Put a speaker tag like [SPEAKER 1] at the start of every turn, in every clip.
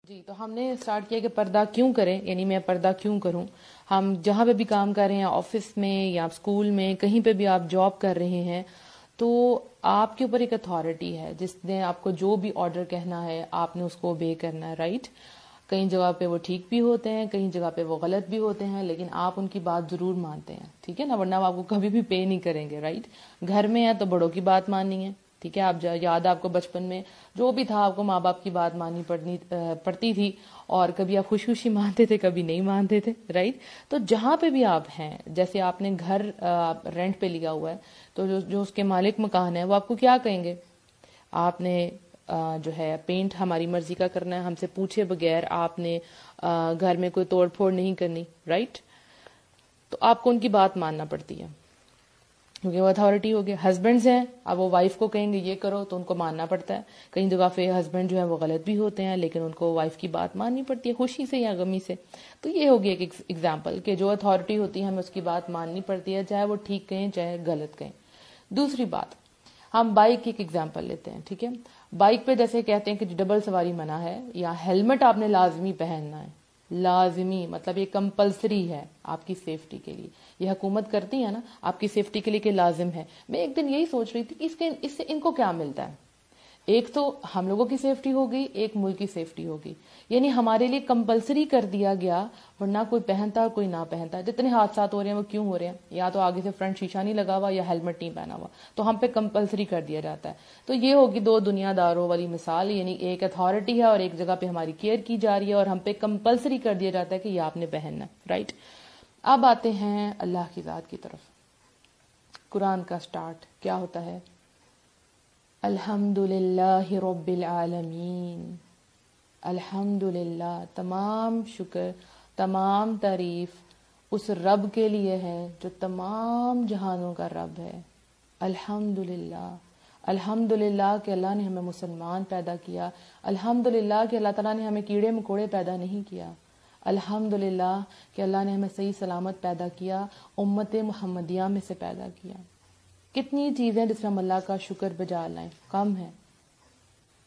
[SPEAKER 1] جی تو ہم نے اسٹارٹ کیا کہ پردہ کیوں کریں، یعنی میں پردہ کیوں کروں. ہم جہاں پہ بھی کام کر رہے ہیں، آفس میں یا اسکول میں، کہیں پہ بھی آپ جاب کر رہے ہیں، تو آپ کے اوپر ایک اتھارٹی ہے جس نے آپ کو جو بھی آرڈر کہنا ہے آپ نے اس کو اوبے کرنا ہے، رائٹ. کئی جگہ پہ وہ ٹھیک بھی ہوتے ہیں، کئی جگہ پہ وہ غلط بھی ہوتے ہیں، لیکن آپ ان کی بات ضرور مانتے ہیں، ٹھیک ہے نا، ورنہ آپ کو کبھی بھی پے نہیں کریں گے، رائٹ. گھر میں ہے تو بڑوں کی بات ماننی ہے، ٹھیک ہے. آپ یاد آپ کو بچپن میں جو بھی تھا آپ کو ماں باپ کی بات ماننی پڑتی تھی، اور کبھی آپ خوشی خوشی مانتے تھے، کبھی نہیں مانتے تھے، رائٹ. تو جہاں پہ بھی آپ ہیں، جیسے آپ نے گھر رینٹ پہ لیا ہوا ہے، تو جو اس کے مالک مکان ہے وہ آپ کو کیا کہیں گے؟ آپ نے جو ہے پینٹ ہماری مرضی کا کرنا ہے، ہم سے پوچھے بغیر آپ نے گھر میں کوئی توڑ پھوڑ نہیں کرنی، رائٹ. تو آپ کو ان کی بات ماننا پڑتی ہے کیونکہ وہ اتھارٹی ہو گیا. ہسبینڈز ہیں، اب وہ وائف کو کہیں گے یہ کرو تو ان کو ماننا پڑتا ہے. کئی جگہ پہ ہسبینڈ جو ہے وہ غلط بھی ہوتے ہیں، لیکن ان کو وائف کی بات ماننی پڑتی ہے، خوشی سے یا غمی سے. تو یہ ہوگی ایک ایگزامپل کہ جو اتھارٹی ہوتی ہے ہمیں اس کی بات ماننی پڑتی ہے، چاہے وہ ٹھیک کہیں چاہے غلط کہیں. دوسری بات، ہم بائک کی ایک ایگزامپل لیتے ہیں، ٹھیک ہے. بائک پہ جیسے کہتے ہیں کہ ڈبل سواری منع ہے، یا ہیلمٹ آپ نے لازمی پہننا ہے، لازمی مطلب یہ کمپلسری ہے آپ کی سیفٹی کے لیے. یہ حکومت کرتی ہے نا آپ کی سیفٹی کے لیے کہ لازم ہے. میں ایک دن یہی سوچ رہی تھی اس سے ان کو کیا ملتا ہے. ایک تو ہم لوگوں کی سیفٹی ہوگی، ایک ملک کی سیفٹی ہوگی. یعنی ہمارے لیے کمپلسری کر دیا گیا، ورنہ کوئی پہنتا کوئی نہ پہنتا. جتنے حادثات ہو رہے ہیں وہ کیوں ہو رہے ہیں؟ یا تو آگے سے فرنٹ شیشہ نہیں لگا ہوا یا ہیلمٹ نہیں پہنا ہوا، تو ہم پہ کمپلسری کر دیا جاتا ہے. تو یہ ہوگی دو دنیا داروں والی مثال، یعنی ایک اتھارٹی ہے اور ایک جگہ پہ ہماری کیئر کی جا رہی ہے اور ہم پہ کمپلسری کر دیا جاتا ہے کہ یہ آپ نے پہننا، رائٹ. اب آتے ہیں اللہ کی ذات کی طرف. قرآن کا سٹارٹ کیا ہوتا ہے؟ الحمدللہ رب العالمین. الحمدللہ، تمام شکر، تمام تعریف اس رب کے لیے ہے جو تمام جہانوں کا رب ہے. الحمدللہ، الحمدللہ کہ اللہ نے ہمیں مسلمان پیدا کیا. الحمدللہ کہ اللہ تعالیٰ نے ہمیں کیڑے مکوڑے پیدا نہیں کیا. الحمدللہ کہ اللہ نے ہمیں صحیح سلامت پیدا کیا، امت محمدیہ میں سے پیدا کیا. کتنی چیزیں جس میں ہم اللہ کا شکر بجا لائیں، کم ہے.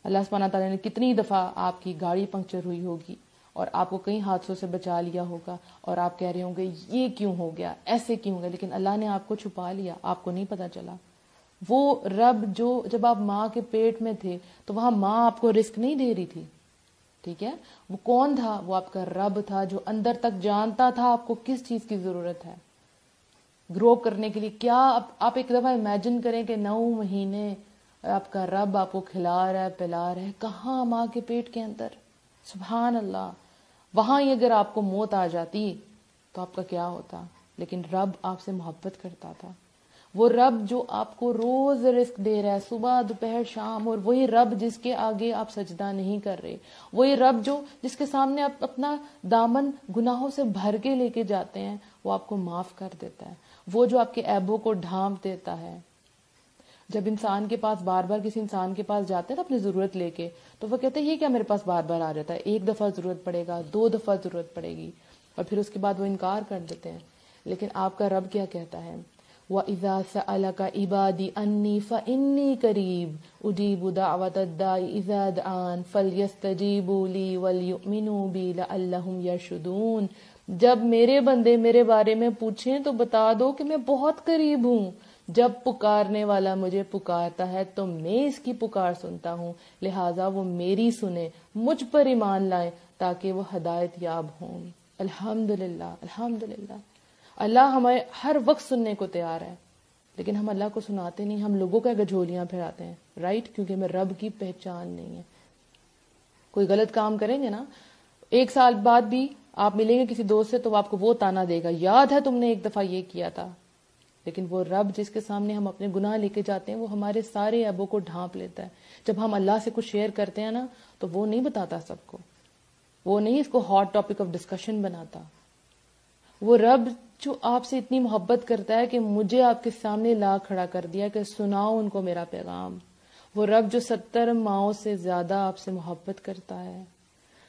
[SPEAKER 1] اللہ سبحانہ تعالیٰ نے کتنی دفعہ آپ کی گاڑی پنکچر ہوئی ہوگی اور آپ کو کئی حادثوں سے بچا لیا ہوگا، اور آپ کہہ رہے ہوں گے یہ کیوں ہو گیا، ایسے کیوں ہو گیا، لیکن اللہ نے آپ کو چھپا لیا، آپ کو نہیں پتا چلا. وہ رب جو جب آپ ماں کے پیٹ میں تھے تو وہاں ماں آپ کو رزق نہیں دے رہی تھی، ٹھیک ہے. وہ کون تھا؟ وہ آپ کا رب تھا جو اندر تک جانتا تھا آپ کو کس چیز کی ضرورت ہے گرو کرنے کے لیے. کیا آپ ایک دفعہ امیجن کریں کہ 9 مہینے آپ کا رب آپ کو کھلا رہا ہے، پلا رہا ہے، کہاں؟ ماں کے پیٹ کے اندر. سبحان اللہ. وہاں ہی اگر آپ کو موت آ جاتی تو آپ کا کیا ہوتا؟ لیکن رب آپ سے محبت کرتا تھا. وہ رب جو آپ کو روز رزق دے رہا ہے، صبح دوپہر شام، اور وہی رب جس کے آگے آپ سجدہ نہیں کر رہے، وہی رب جس کے سامنے آپ اپنا دامن گناہوں سے بھر کے لے کے جاتے ہیں، وہ آپ کو معاف کر دیتا ہے. وہ جو آپ کے عیبوں کو ڈھانپ دیتا ہے. جب انسان کے پاس بار بار کسی انسان کے پاس جاتے ہیں نا اپنی ضرورت لے کے، تو وہ کہتے ہیں یہ کیا میرے پاس بار بار آ جاتا ہے، ایک دفعہ ضرورت پڑے گا، 2 دفعہ ضرورت پڑے گی، اور پھر اس کے بعد وہ انکار کر دیتے ہیں. لیکن آپ کا رب کیا کہتا ہے؟ وَإِذَا سَأَلَكَ عِبَادِي أَنِّي فَإِنِّي قَرِيبٌ أُجِيبُ دَعْوَةَ الدَّاعِ إِذَا دَعَانِ فَلْيَسْتَجِيبُوا لِي وَلْيُؤْمِنُوا بِي لَعَلَّهُمْ يَرْشُدُونَ. جب میرے بندے میرے بارے میں پوچھیں تو بتا دو کہ میں بہت قریب ہوں. جب پکارنے والا مجھے پکارتا ہے تو میں اس کی پکار سنتا ہوں، لہٰذا وہ میری سنیں، مجھ پر ایمان لائیں تاکہ وہ ہدایت یاب ہوں. الحمدللہ، الحمدللہ. اللہ ہمیں ہر وقت سننے کو تیار ہے، لیکن ہم اللہ کو سناتے نہیں، ہم لوگوں کا گجھولیاں پھیراتے ہیں، رائٹ. کیونکہ ہمیں رب کی پہچان نہیں ہے. کوئی غلط کام کریں گے نا، 1 سال بعد بھی آپ ملیں گے کسی دوست سے تو وہ آپ کو وہ تانا دے گا، یاد ہے تم نے ایک دفعہ یہ کیا تھا. لیکن وہ رب جس کے سامنے ہم اپنے گناہ لے کے جاتے ہیں وہ ہمارے سارے عیبوں کو ڈھانپ لیتا ہے. جب ہم اللہ سے کچھ شیئر کرتے ہیں نا تو وہ نہیں بتاتا سب کو، وہ نہیں اس کو ہاٹ ٹاپک آف ڈسکشن بناتا. وہ رب جو آپ سے اتنی محبت کرتا ہے کہ مجھے آپ کے سامنے لا کھڑا کر دیا کہ سناؤ ان کو میرا پیغام. وہ رب جو 70 ماؤں سے زیادہ آپ سے محبت کرتا ہے،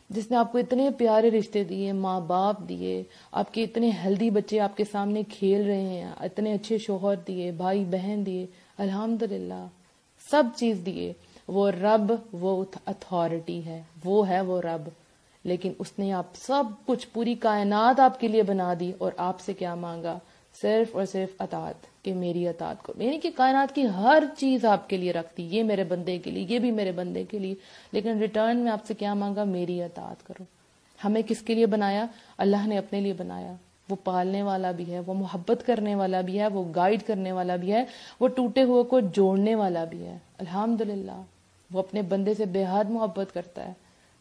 [SPEAKER 1] جس نے آپ کو اتنے پیارے رشتے دیے، ماں باپ دیے، آپ کے اتنے ہیلدی بچے آپ کے سامنے کھیل رہے ہیں، اتنے اچھے شوہر دیے، بھائی بہن دیے، الحمدللہ سب چیز دیے. وہ رب وہ اتھارٹی ہے، وہ ہے وہ رب لیکن اس نے آپ سب کچھ، پوری کائنات آپ کے لیے بنا دی، اور آپ سے کیا مانگا؟ صرف اور صرف اطاعت، کہ میری اطاعت کرو. یعنی کہ کائنات کی ہر چیز آپ کے لیے رکھتی، یہ میرے بندے کے لیے، یہ بھی میرے بندے کے لیے، لیکن ریٹرن میں آپ سے کیا مانگا؟ میری اطاعت کرو. ہمیں کس کے لیے بنایا؟ اللہ نے اپنے لیے بنایا. وہ پالنے والا بھی ہے، وہ محبت کرنے والا بھی ہے، وہ گائیڈ کرنے والا بھی ہے، وہ ٹوٹے ہوئے کو جوڑنے والا بھی ہے. الحمدللہ وہ اپنے بندے سے بے حد محبت کرتا ہے.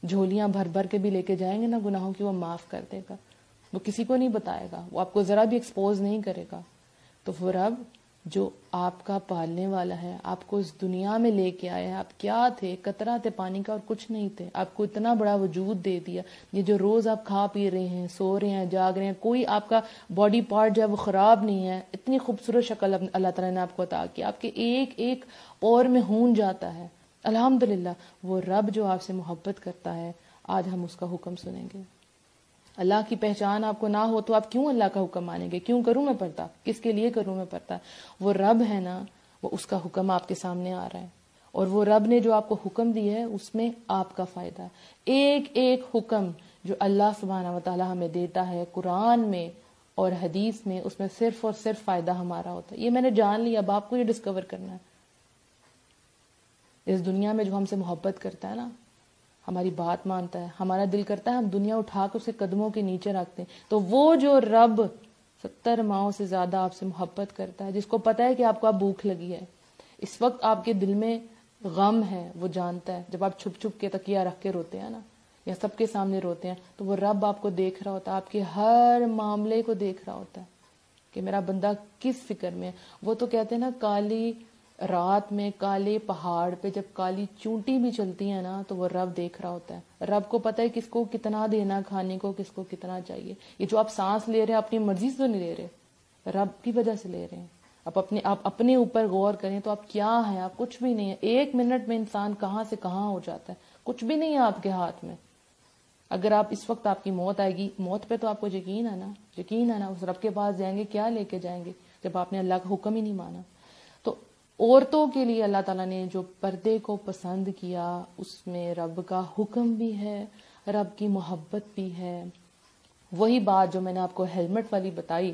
[SPEAKER 1] جھولیاں بھر بھر کے بھی لے کے جائیں گے نا گناہوں کی، وہ معاف کر دے گا. وہ کسی کو نہیں بتائے گا، وہ آپ کو ذرا بھی ایکسپوز نہیں کرے گا. تو وہ رب جو آپ کا پالنے والا ہے، آپ کو اس دنیا میں لے کے آیا ہے، آپ کیا تھے؟ قطرہ تھے پانی کا اور کچھ نہیں تھے. آپ کو اتنا بڑا وجود دے دیا. یہ جو روز آپ کھا پی رہے ہیں، سو رہے ہیں، جاگ رہے ہیں، کوئی آپ کا باڈی پارٹ جو ہے وہ خراب نہیں ہے. اتنی خوبصورت شکل اللہ تعالیٰ نے آپ کو عطا کی، آپ کے ایک ایک اور میں خون جاتا ہے. الحمدللہ وہ رب جو آپ سے محبت کرتا ہے، آج ہم اس کا حکم سنیں گے. اللہ کی پہچان آپ کو نہ ہو تو آپ کیوں اللہ کا حکم مانیں گے؟ کیوں کروں میں پردہ؟ کس کے لیے کروں میں پردہ؟ وہ رب ہے نا، وہ اس کا حکم آپ کے سامنے آ رہا ہے، اور وہ رب نے جو آپ کو حکم دیا ہے اس میں آپ کا فائدہ ہے. ایک ایک حکم جو اللہ سبحانہ وتعالی ہمیں دیتا ہے قرآن میں اور حدیث میں، اس میں صرف اور صرف فائدہ ہمارا ہوتا ہے. یہ میں نے جان لیا، اب آپ کو یہ ڈسکور کرنا ہے. اس دنیا میں جو ہم سے محبت کرتا ہے نا، ہماری بات مانتا ہے، ہمارا دل کرتا ہے ہم دنیا اٹھا کے اسے قدموں کے نیچے رکھتے ہیں، تو وہ جو رب 70 ماہوں سے زیادہ آپ سے محبت کرتا ہے، جس کو پتا ہے کہ آپ کو اب بھوک لگی ہے، اس وقت آپ کے دل میں غم ہے، وہ جانتا ہے. جب آپ چھپ چھپ کے تکیہ رکھ کے روتے ہیں نا، یا سب کے سامنے روتے ہیں، تو وہ رب آپ کو دیکھ رہا ہوتا ہے، آپ کے ہر معاملے کو دیکھ رہا ہوتا ہے کہ میرا بندہ کس فکر میں ہے. وہ تو کہتے ہیں نا، کالی رات میں کالے پہاڑ پہ جب کالی چونٹی بھی چلتی ہے نا، تو وہ رب دیکھ رہا ہوتا ہے. رب کو پتہ ہے کس کو کتنا دینا کھانے کو، کس کو کتنا چاہیے. یہ جو آپ سانس لے رہے ہیں اپنی مرضی سے تو نہیں لے رہے، رب کی وجہ سے لے رہے ہیں. آپ اپنے اوپر غور کریں تو آپ کیا ہیں؟ آپ کچھ بھی نہیں ہے. 1 منٹ میں انسان کہاں سے کہاں ہو جاتا ہے، کچھ بھی نہیں ہے آپ کے ہاتھ میں. اگر آپ اس وقت آپ کی موت آئے گی، موت پہ تو آپ کو یقین ہے نا، یقین ہے نا، اس رب کے پاس جائیں گے، کیا لے کے جائیں گے جب آپ نے اللہ کا حکم ہی نہیں مانا. تو عورتوں کے لیے اللہ تعالیٰ نے جو پردے کو پسند کیا، اس میں رب کا حکم بھی ہے، رب کی محبت بھی ہے. وہی بات جو میں نے آپ کو ہیلمٹ والی بتائی،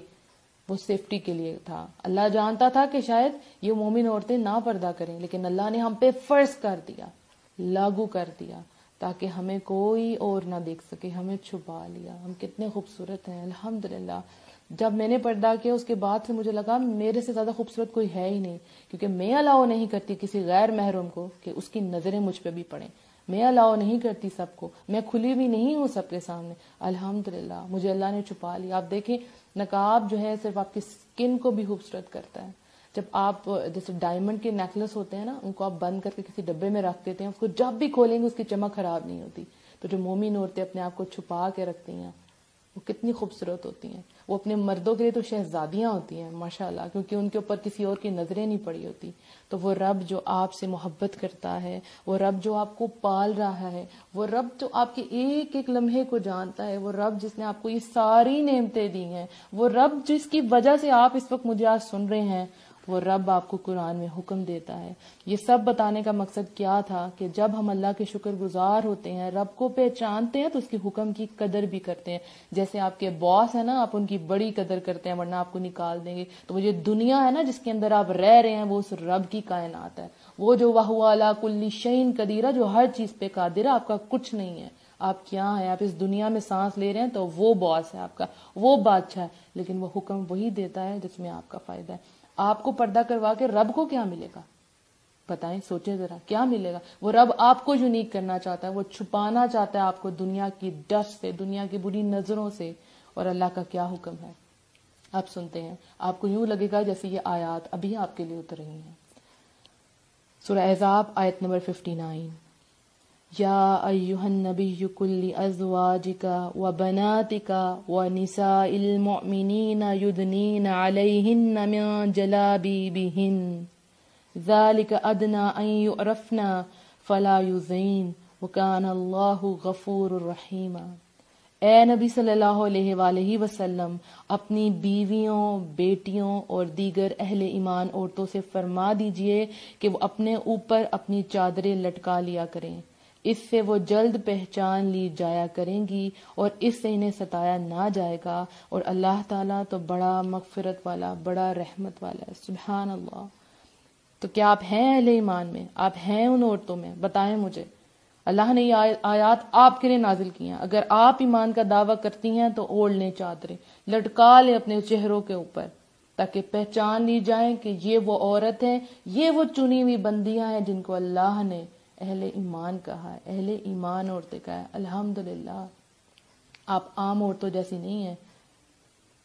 [SPEAKER 1] وہ سیفٹی کے لیے تھا. اللہ جانتا تھا کہ شاید یہ مومن عورتیں نہ پردہ کریں، لیکن اللہ نے ہم پہ فرض کر دیا، لاگو کر دیا، تاکہ ہمیں کوئی اور نہ دیکھ سکے. ہمیں چھپا لیا. ہم کتنے خوبصورت ہیں الحمدللہ. جب میں نے پردہ کیا اس کے بعد سے مجھے لگا میرے سے زیادہ خوبصورت کوئی ہے ہی نہیں، کیونکہ میں الاؤ نہیں کرتی کسی غیر محرم کو کہ اس کی نظریں مجھ پہ بھی پڑیں. میں الاؤ نہیں کرتی سب کو، میں کھلی بھی نہیں ہوں سب کے سامنے. الحمدللہ مجھے اللہ نے چھپا لیا. آپ دیکھیں نقاب جو ہے صرف آپ کی سکن کو بھی خوبصورت کرتا ہے. جب آپ جیسے ڈائمنڈ کے نیکلس ہوتے ہیں نا، ان کو آپ بند کر کے کسی ڈبے میں رکھ دیتے ہیں، اس کو جب بھی کھولیں گے اس کی چمک خراب نہیں ہوتی. تو جو مومن عورتیں اپنے آپ کو چھپا کے رکھتی ہیں وہ کتنی خوبصورت ہوتی ہیں. وہ اپنے مردوں کے لیے تو شہزادیاں ہوتی ہیں ماشاءاللہ، کیونکہ ان کے اوپر کسی اور کی نظریں نہیں پڑی ہوتی. تو وہ رب جو آپ سے محبت کرتا ہے، وہ رب جو آپ کو پال رہا ہے، وہ رب جو آپ کے ایک ایک لمحے کو جانتا ہے، وہ رب جس نے آپ کو یہ ساری نعمتیں دی ہیں، وہ رب جس کی وجہ سے آپ اس وقت مجھے آج سن رہے ہیں، وہ رب آپ کو قرآن میں حکم دیتا ہے. یہ سب بتانے کا مقصد کیا تھا کہ جب ہم اللہ کے شکر گزار ہوتے ہیں، رب کو پہچانتے ہیں، تو اس کے حکم کی قدر بھی کرتے ہیں. جیسے آپ کے باس ہے نا، آپ ان کی بڑی قدر کرتے ہیں، ورنہ آپ کو نکال دیں گے. تو وہ یہ دنیا ہے نا جس کے اندر آپ رہ رہے ہیں، وہ اس رب کی کائنات ہے. وہ جو وَهُوَ عَلَىٰ كُلِّ شَيْءٍ قَدِيرٌ، جو ہر چیز پہ قادر ہے. آپ کا کچھ نہیں ہے. آپ کیا ہیں؟ آپ اس دنیا میں سانس لے رہے ہیں تو وہ باس ہے آپ کا، وہ بادشاہ ہے. لیکن وہ حکم وہی دیتا ہے جس میں آپ کا فائدہ ہے. آپ کو پردہ کروا کے رب کو کیا ملے گا؟ بتائیں، سوچیں ذرا، کیا ملے گا؟ وہ رب آپ کو یونیک کرنا چاہتا ہے، وہ چھپانا چاہتا ہے آپ کو دنیا کی ڈسٹ سے، دنیا کی بری نظروں سے. اور اللہ کا کیا حکم ہے آپ سنتے ہیں، آپ کو یوں لگے گا جیسے یہ آیات ابھی آپ کے لیے اتر رہی ہیں. سورہ احزاب آیت نمبر 59. یا ایھا النبی قل لازواجک وبناتک ونساء المؤمنین یدنین علیہن من جلابیبہن ذلک ادنی ان یعرفن فلا یؤذین وکان اللہ غفور رحیم. اے نبی صلی اللہ علیہ وآلہ وسلم، اپنی بیویوں، بیٹیوں اور دیگر اہل ایمان عورتوں سے فرما دیجئے کہ وہ اپنے اوپر اپنی چادریں لٹکا لیا کریں. اس سے وہ جلد پہچان لی جایا کریں گی اور اس سے انہیں ستایا نہ جائے گا، اور اللہ تعالیٰ تو بڑا مغفرت والا، بڑا رحمت والا ہے۔ سبحان اللہ۔ تو کیا آپ ہیں اہل ایمان میں؟ آپ ہیں ان عورتوں میں؟ بتائیں مجھے۔ اللہ نے یہ آیات آپ کے لیے نازل کی ہیں۔ اگر آپ ایمان کا دعویٰ کرتی ہیں تو اوڑھ لیں چادریں، لٹکا لیں اپنے چہروں کے اوپر، تاکہ پہچان لی جائیں کہ یہ وہ عورت ہیں، یہ وہ چنی ہوئی بندیاں ہیں جن کو اللہ نے اہل ایمان کہا ہے، اہل ایمان عورتیں کہا ہے۔ الحمدللہ آپ عام عورتوں جیسی نہیں ہیں۔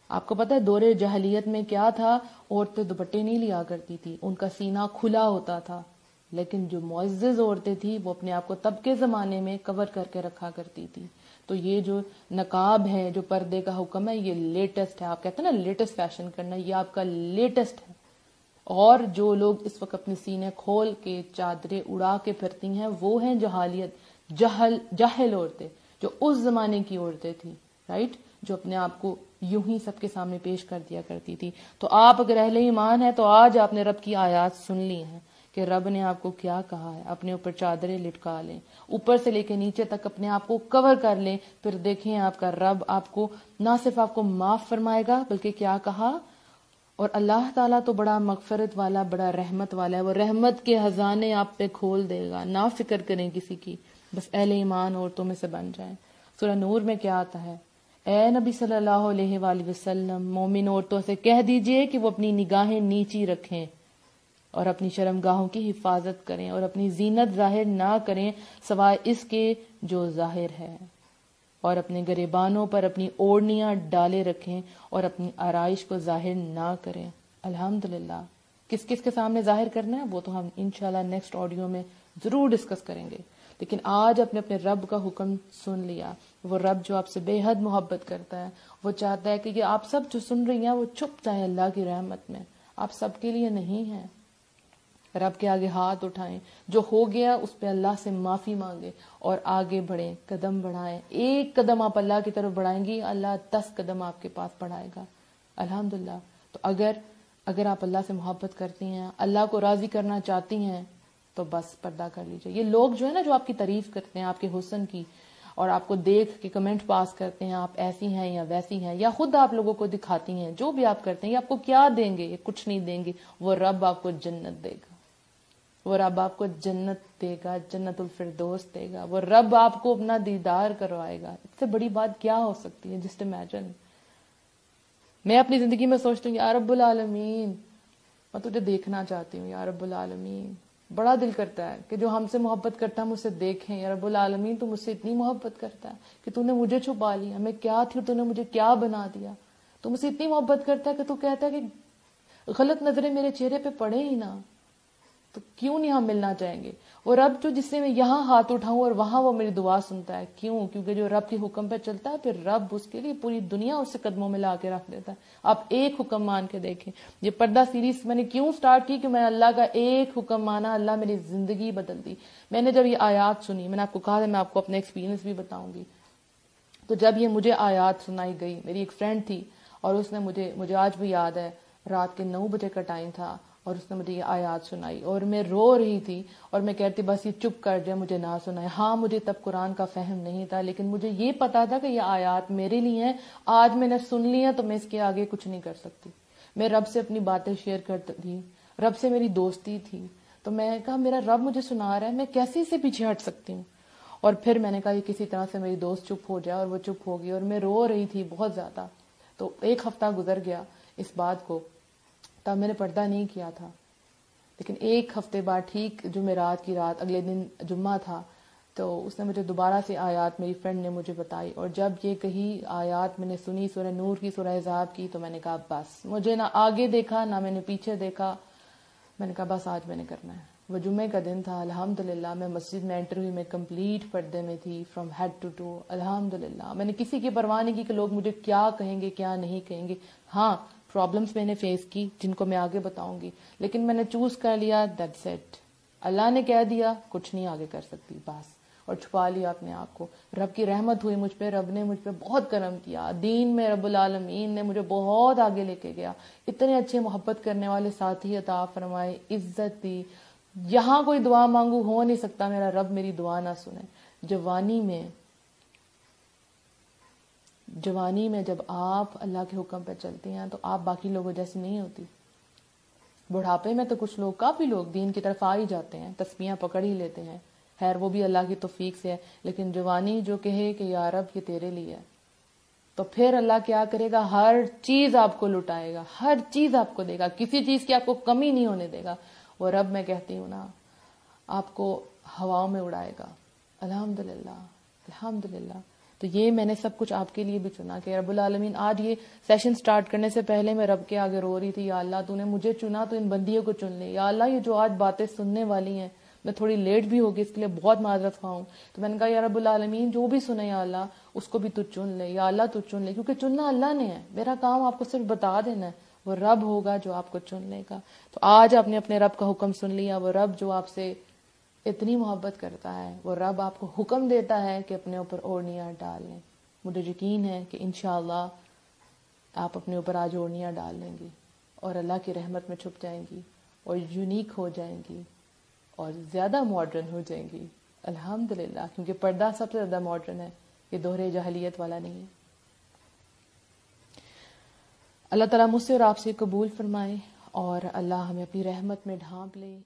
[SPEAKER 1] آپ کو پتہ ہے دور جاہلیت میں کیا تھا؟ عورتیں دوپٹے نہیں لیا کرتی تھی، ان کا سینہ کھلا ہوتا تھا، لیکن جو معزز عورتیں تھیں وہ اپنے آپ کو تب کے زمانے میں کور کر کے رکھا کرتی تھی۔ تو یہ جو نقاب ہے، جو پردے کا حکم ہے، یہ لیٹسٹ ہے۔ آپ کہتے ہیں نا لیٹسٹ فیشن کرنا، یہ آپ کا لیٹسٹ ہے۔ اور جو لوگ اس وقت اپنے سینے کھول کے چادریں اڑا کے پھرتی ہیں وہ ہیں جہالیت، جاہل عورتیں، جو اس زمانے کی عورتیں تھیں، رائٹ، جو اپنے آپ کو یوں ہی سب کے سامنے پیش کر دیا کرتی تھی۔ تو آپ اگر اہل ایمان ہیں تو آج آپ نے رب کی آیات سن لی ہیں کہ رب نے آپ کو کیا کہا ہے۔ اپنے اوپر چادریں لٹکا لیں، اوپر سے لے کے نیچے تک اپنے آپ کو کور کر لیں، پھر دیکھیں آپ کا رب آپ کو نہ صرف آپ کو معاف فرمائے گا بلکہ کیا کہا، اور اللہ تعالیٰ تو بڑا مغفرت والا، بڑا رحمت والا ہے، وہ رحمت کے خزانے آپ پہ کھول دے گا۔ نہ فکر کریں کسی کی، بس اہل ایمان عورتوں میں سے بن جائیں۔ سورہ نور میں کیا آتا ہے؟ اے نبی صلی اللہ علیہ وآلہ وسلم، مومن عورتوں سے کہہ دیجئے کہ وہ اپنی نگاہیں نیچی رکھیں اور اپنی شرمگاہوں کی حفاظت کریں اور اپنی زینت ظاہر نہ کریں سوائے اس کے جو ظاہر ہے، اور اپنے گریبانوں پر اپنی اوڑھنیاں ڈالے رکھیں اور اپنی آرائش کو ظاہر نہ کریں۔ الحمدللہ۔ کس کس کے سامنے ظاہر کرنا ہے وہ تو ہم انشاءاللہ نیکسٹ آڈیو میں ضرور ڈسکس کریں گے، لیکن آج اپنے رب کا حکم سن لیا۔ وہ رب جو آپ سے بے حد محبت کرتا ہے، وہ چاہتا ہے کہ یہ آپ سب جو سن رہی ہیں وہ چھپ جائیں اللہ کی رحمت میں۔ آپ سب کے لیے نہیں ہیں۔ رب کے آگے ہاتھ اٹھائیں، جو ہو گیا اس پہ اللہ سے معافی مانگے اور آگے بڑھیں، قدم بڑھائیں۔ ایک قدم آپ اللہ کی طرف بڑھائیں گی، اللہ 10 قدم آپ کے پاس بڑھائے گا۔ الحمدللہ۔ تو اگر آپ اللہ سے محبت کرتی ہیں، اللہ کو راضی کرنا چاہتی ہیں، تو بس پردہ کر لیجئے۔ یہ لوگ جو ہے نا جو آپ کی تعریف کرتے ہیں، آپ کے حسن کی، اور آپ کو دیکھ کے کمنٹ پاس کرتے ہیں، آپ ایسی ہیں یا ویسی ہیں، یا خود آپ لوگوں کو دکھاتی ہیں، جو بھی آپ کرتے ہیں، یہ آپ کو کیا دیں گے؟ یہ کچھ نہیں دیں گے۔ وہ رب آپ کو جنت دے گا، وہ رب آپ کو جنت دے گا، جنت الفردوس دے گا، وہ رب آپ کو اپنا دیدار کروائے گا۔ اس سے بڑی بات کیا ہو سکتی ہے؟ Just imagine. میں اپنی زندگی میں سوچتی ہوں یا رب العالمین، میں تجھے دیکھنا چاہتی ہوں یا رب العالمین۔ بڑا دل کرتا ہے کہ جو ہم سے محبت کرتا ہے مجھ سے دیکھیں۔ یا رب العالمین تو مجھ سے اتنی محبت کرتا ہے کہ تو نے مجھے چھپا لیا، میں کیا تھی اور تو نے مجھے کیا بنا دیا۔ تو مجھ سے اتنی محبت کرتا ہے کہ تو کہتا ہے کہ غلط نظریں میرے چہرے پہ پڑے ہی نہ، تو کیوں نہیں ہم ملنا چاہیں گے؟ وہ رب جو جس سے میں یہاں ہاتھ اٹھاؤں اور وہاں وہ میری دعا سنتا ہے، کیوں؟ کیونکہ جو رب کے حکم پہ چلتا ہے پھر رب اس کے لیے پوری دنیا اس سے قدموں میں لا کے رکھ دیتا ہے۔ آپ ایک حکم مان کے دیکھیں۔ یہ پردہ سیریز میں نے کیوں سٹارٹ کی کہ میں اللہ کا ایک حکم مانا، اللہ میری زندگی بدل دی۔ میں نے جب یہ آیات سنی، میں نے آپ کو کہا تھا میں آپ کو اپنے ایکسپیرینس بھی بتاؤں گی، تو جب یہ مجھے آیات سنائی گئی، میری ایک فرینڈ تھی اور اس نے مجھے آج بھی یاد ہے، رات کے 9 بجے کا ٹائم تھا اور اس نے مجھے یہ آیات سنائی اور میں رو رہی تھی اور میں کہتی بس یہ چپ کر جائے، مجھے نہ سنائے۔ ہاں مجھے تب قرآن کا فہم نہیں تھا، لیکن مجھے یہ پتا تھا کہ یہ آیات میرے لیے ہیں۔ آج میں نے سن لی ہیں تو میں اس کے آگے کچھ نہیں کر سکتی۔ میں رب سے اپنی باتیں شیئر کرتی تھی، رب سے میری دوستی تھی، تو میں کہا میرا رب مجھے سنا رہا ہے، میں کیسے اسے پیچھے ہٹ سکتی ہوں؟ اور پھر میں نے کہا یہ کسی طرح سے میری دوست چپ ہو جائے، اور وہ چپ ہو گئی اور میں رو رہی تھی بہت زیادہ۔ تو 1 ہفتہ گزر گیا اس بات کو، تب میں نے پردہ نہیں کیا تھا، لیکن 1 ہفتے بعد ٹھیک جمعرات کی رات، اگلے دن جمعہ تھا، تو اس نے مجھے دوبارہ سے آیات میری فرینڈ نے مجھے بتائی، اور جب یہ کہی آیات میں نے سنی، سورہ نور کی، سورہ احزاب کی، تو میں نے کہا بس، مجھے نہ آگے دیکھا نہ میں نے پیچھے دیکھا، میں نے کہا بس آج میں نے کرنا ہے۔ وہ جمعے کا دن تھا، الحمدللہ میں مسجد میں انٹر ہوئی، میں کمپلیٹ پردے میں تھی فرام ہیڈ ٹو ٹو، الحمدللہ۔ میں نے کسی کی پرواہ نہیں کی کہ لوگ مجھے کیا کہیں گے کیا نہیں کہیں گے۔ ہاں پرابلمس میں نے فیس کی جن کو میں آگے بتاؤں گی، لیکن میں نے چوز کر لیا دیٹس اٹ، اللہ نے کہہ دیا کچھ نہیں آگے کر سکتی بس، اور چھپا لیا اپنے آپ کو۔ رب کی رحمت ہوئی مجھ پہ، رب نے مجھ پہ بہت کرم کیا دین میں، رب العالمین نے مجھے بہت آگے لے کے گیا، اتنے اچھے محبت کرنے والے ساتھی عطا فرمائے، عزت دی، یہاں کوئی دعا مانگو ہو نہیں سکتا میرا رب میری دعا نہ سنے. جوانی میں جب آپ اللہ کے حکم پہ چلتے ہیں تو آپ باقی لوگوں جیسی نہیں ہوتی. بڑھاپے میں تو کچھ لوگ، کافی لوگ دین کی طرف آ ہی جاتے ہیں، تسبیحاں پکڑ ہی لیتے ہیں، خیر وہ بھی اللہ کی توفیق سے ہے. لیکن جوانی جو کہے کہ یا رب یہ تیرے لیے ہے، تو پھر اللہ کیا کرے گا؟ ہر چیز آپ کو لٹائے گا، ہر چیز آپ کو دے گا، کسی چیز کی آپ کو کمی نہیں ہونے دے گا. وہ رب میں کہتی ہوں نا آپ کو ہواؤں میں اڑائے گا. الحمدللہ الحمدللہ. تو یہ میں نے سب کچھ آپ کے لیے بھی چنا کہ رب العالمین آج یہ سیشن سٹارٹ کرنے سے پہلے میں رب کے آگے رو رہی تھی، یا اللہ تو نے مجھے چنا تو ان بندیوں کو چن لے. یا اللہ یہ جو آج باتیں سننے والی ہیں، میں تھوڑی لیٹ بھی ہوگی اس کے لیے بہت معذرت خواہ ہوں. تو میں نے کہا یا رب العالمین جو بھی سنے یا اللہ اس کو بھی تو چن لے، یا اللہ تو چن لے، کیونکہ چننا اللہ نے ہے، میرا کام آپ کو صرف بتا دینا ہے. وہ رب ہوگا جو آپ کو چن لے گا. تو آج آپ نے اپنے رب کا حکم سن لیا. وہ رب جو آپ سے اتنی محبت کرتا ہے، وہ رب آپ کو حکم دیتا ہے کہ اپنے اوپر اوڑھنیاں ڈال لیں. مجھے یقین ہے کہ انشاءاللہ آپ اپنے اوپر آج اوڑھنیاں ڈال لیں گی اور اللہ کی رحمت میں چھپ جائیں گی اور یونیک ہو جائیں گی اور زیادہ ماڈرن ہو جائیں گی. الحمدللہ، کیونکہ پردہ سب سے زیادہ ماڈرن ہے، یہ دوہرے جاہلیت والا نہیں ہے. اللہ تعالیٰ مجھ سے اور آپ سے قبول فرمائے اور اللہ ہمیں اپنی رحمت میں ڈھانپ لے.